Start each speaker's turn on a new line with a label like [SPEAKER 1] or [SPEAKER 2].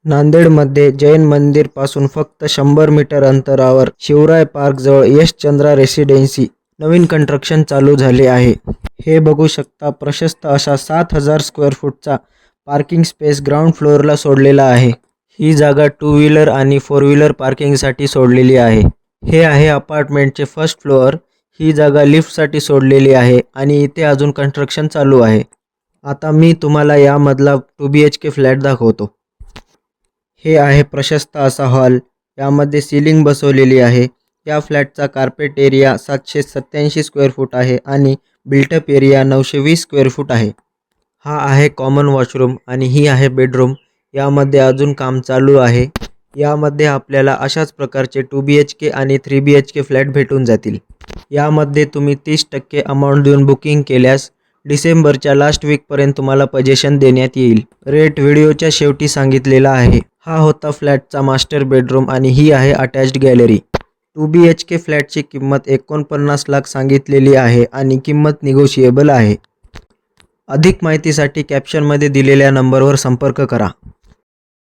[SPEAKER 1] नांदेडमध्ये जैन मंदिर पासून फक्त 100 मीटर अंतरावर शिवराय पार्क जवळ यशचंद्रा रेसिडेन्सी नवीन कंस्ट्रक्शन चालू झाले आहे। हे बघू शकता, प्रशस्त अशा 7000 स्क्वेअर फूटचा पार्किंग स्पेस ग्राउंड फ्लोअरला सोडलेला आहे। ही जागा 2 व्हीलर आणि 4 व्हीलर पार्किंगसाठी सोडलेली आहे। हे आहे अपार्टमेंटचे फर्स्ट फ्लोअर। ही जागा लिफ्टसाठी सोडलेली आहे आणि इथे अजून कंस्ट्रक्शन चालू आहे। आता मी तुम्हाला यामधला 2 BHK फ्लॅट दाखवतो। हे आहे प्रशस्त असा हॉल। यामध्ये सीलिंग बसवलेली आहे। या फ्लॅटचा कार्पेट एरिया 787 स्क्वेअर फूट आहे आणि बिल्टअप एरिया 920 स्क्वेअर फूट आहे। हा आहे कॉमन वॉशरूम आणि ही आहे बेडरूम। यामध्ये अजून काम चालू आहे। यामध्ये आपल्याला अशाच प्रकारचे 2 BHK आणि 3 BHK फ्लॅट भेटून जातील। यामध्ये तुम्ही 30% अमाउंट देऊन बुकिंग केल्यास डिसेंबरच्या लास्ट वीकपर्यंत तुम्हाला पोजेशन देण्यात येईल। रेट व्हिडिओच्या शेवटी सांगितलेला आहे। हा होता फ्लॅटचा मास्टर बेडरूम आणि ही आहे अटॅच्ड गॅलरी। 2 BHK फ्लॅटची किंमत 49 लाख सांगितलेली आहे आणि किंमत निगोशिएबल आहे। अधिक माहितीसाठी कॅप्शनमध्ये दिलेल्या नंबरवर संपर्क करा।